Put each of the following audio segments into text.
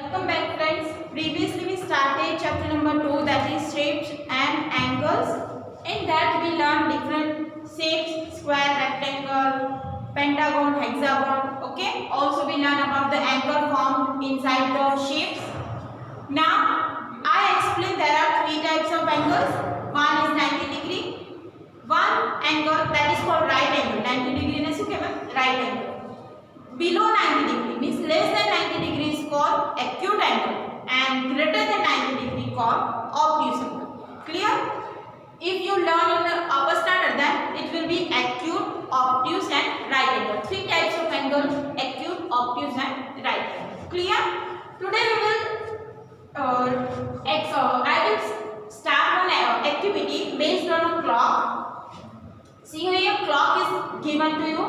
Welcome back friends. Previously we started chapter number 2, that is shapes and angles. In that we learned different shapes, square, rectangle, pentagon, hexagon. Okay. Also we learn about the angle formed inside the shapes. Now I explained there are three types of angles. One is 90 degree. One angle that is called right angle. 90 degree ne શું કહેવાય? Right angle. Below 90 degree means less than 90 degree is called acute angle and greater than 90 degree called obtuse angle. Clear? If you learn in the upper standard, then it will be acute, obtuse and right angle. Three types of angles: acute, obtuse and right angle. Clear? Today we will I will start one activity based on a clock. See here, clock is given to you.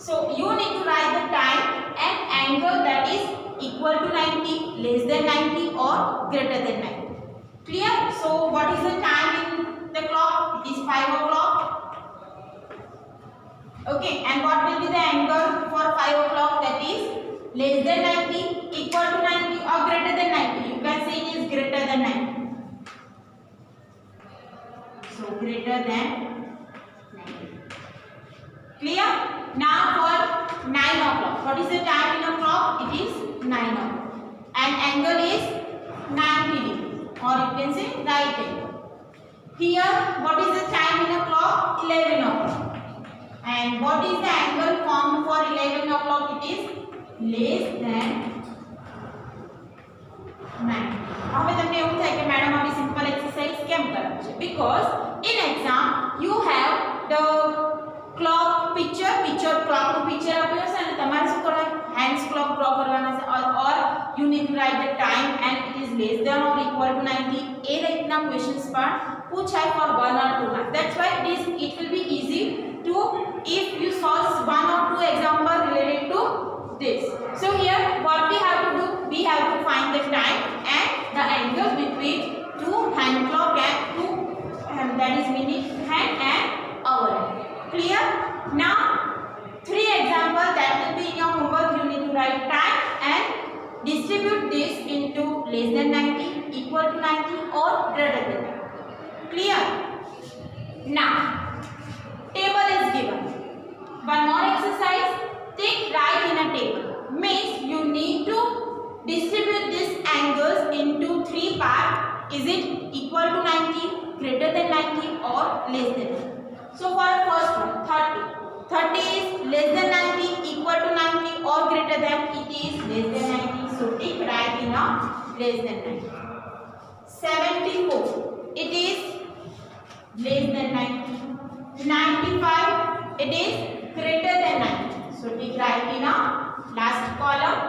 So you need to write the time and angle that is equal to 90, less than 90 or greater than 90. Clear? So what is the time in the clock? It is 5 o'clock. Okay, and what will be the angle for 5 o'clock? That is less than 90, equal to 90 or greater than 90. You can say it is greater than 90. So greater than 90. Clear? Now for 9 o'clock. What is the time in a clock? It is 9 o'clock. And angle is 90 degree, or you can say right angle. Here, what is the time in a clock? 11 o'clock. And what is the angle formed for 11 o'clock? It is less than 90. હવે તમને એવું થાય કે madam આવી simple exercise કેમ કરાવે છે? Because in exam you have the clock picture clock નું picture આપ્યું હશે અને તમારે શું કરવાનું? hands clock draw કરવાના છે or you need to write the time and it is less than or equal to 90. એ રીતના questions પણ પૂછાય for 1 or 2 marks. That's why it will be easy to if you solve 1 or 2 example related to this. So here what we have to do, we have to find the time and the angle between two hand clock and two that is minute hand and hour. Clear? Now 3 examples that will be in your homework. You need to write time and distribute this into less than 90, equal to 90 or greater than 90. Clear? Now table is given. One more exercise. Take right in a table. Means you need to distribute these angles into 3 parts. Is it equal to 90, greater than 90 or less than 90? So for the first one, 30. 30 is less than 90, equal to 90 or greater than, it is less than 90. So take right in a less than 90. 74, it is less than 90. 95, it is greater than 90. So take right in a last column.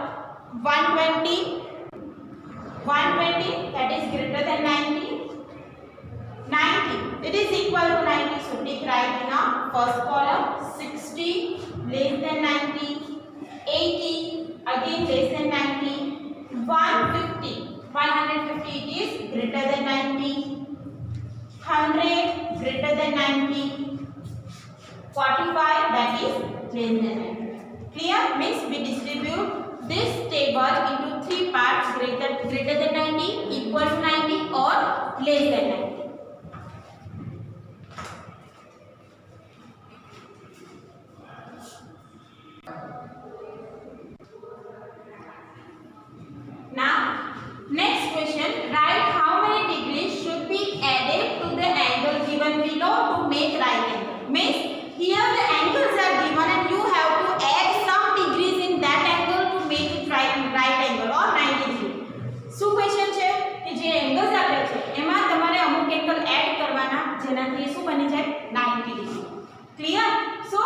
120, 120 that is greater than 90. 90, it is equal to 90. So take right in a first column. 60, less than 90. 80, again less than 90. 150, 150 it is greater than 90. 100, greater than 90. 45, that is less than 90. Clear? Means we distribute this table into 3 parts: greater than 90, equal to 90 or less than 90. Now next question, write how many degrees should be added to the angle given below to make right angle. Means here the angles are given and you have to add some degrees in that angle to make it right angle or 90 degree. શું question છે કે જે angles આપે છે એમાં તમારે અમુક angle add કરવાના જેનાથી શું બની જાય 90 degree. Clear? So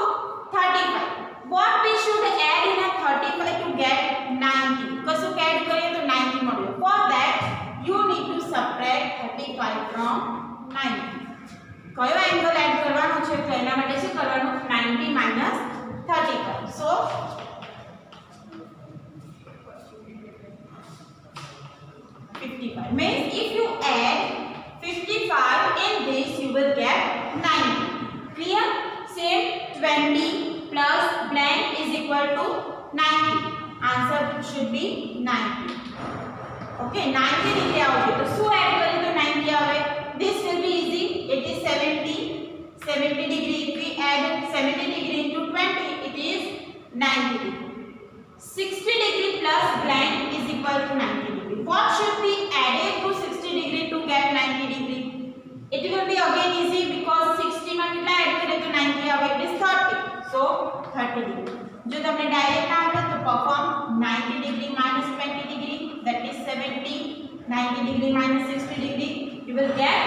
35. What we should add in a 35 to get 90? કશું એડ કરીએ તો 90 મળે. For that you need to subtract 35 from 90. કયો એંગલ એડ કરવાનો છે તો એના માટે શું કરવાનું? 90 minus 35. So 55 means if you add 55 in this you will get 90. Clear? Same 20 plus blank is equal to 90. Answer should be 90. Okay 90 degree આવશે તો શું એડ કરીએ તો 90 આવે. This will be easy. It is 70 degree. If we add 70 degree into 20, it is 90 degree. 60 degree plus blank is equal to 90 degree. What should be added to 60 degree to get 90 degree? It will be again easy because 60 માં કેટલા add કરીએ તો 90 આવે. It is 30. So 30 degree. જો તમને direct ના આવડે તો perform 90 degree minus 20 degree, that is 70. 90 degree minus 60 degree, you will get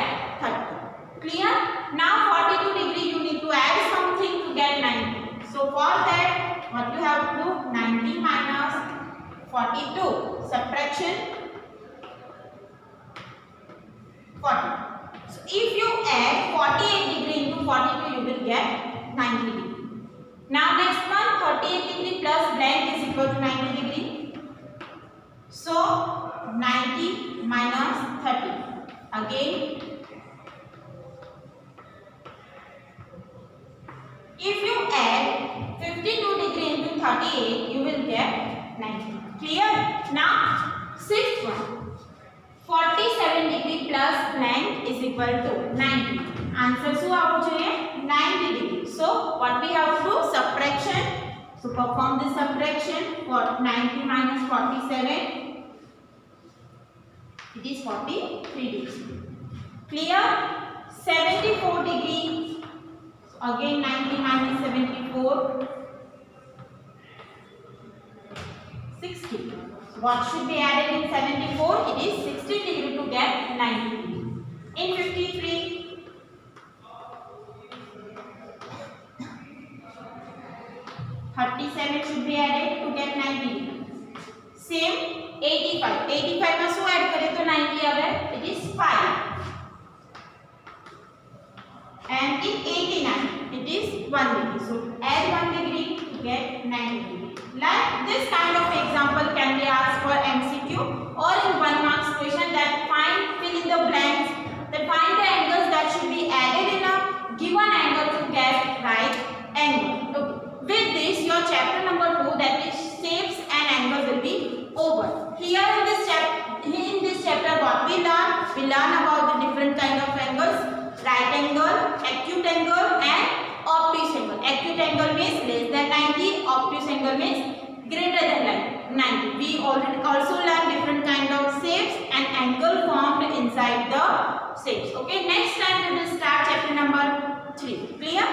30. Clear? Now 42 degree you need to add something to get 90. So for that what you have to do, 90 minus 42, subtraction 40. So if you add 48 degree into 42, you will get 90 degree. Now next one, 38 degree plus blank is equal to 90 degree. So 90 minus 30. Again, if you add 52 degree into 38, you will get 90. Clear? Now, sixth one. 47 degree plus blank is equal to 90. Answer શું આવવું જોઈએ? 90 degree. So, what we have to do? Subtraction. So, perform the subtraction for 90 minus 47. It is 43 degree. Clear? 74 degree. Again 90 minus 74. 60. What should be added in 74? It is 60 degree to get 90 degree. In 53, 37 should be added to get 90 degree. Same 85. 85 માં શું add કરીએ તો 90 આવે. It is 5. And in 89, it is 1 degree. So add 1 degree to get 90 degree. Like this kind of example can be asked for MCQ or in 1 marks question, that fill in the blanks, then find the angles that should be added in a given angle to get right angle. Okay. With this, your chapter number 2, that is shapes and angles, will be over. Here in this chapter, what we learn about the different kind of angles: right angle, acute angle, and obtuse angle. Acute angle means less than 90. Obtuse angle means greater than 90. We already also learned different kind of shapes and angle formed inside the shapes. Okay. Next time we will start chapter number 3. Clear?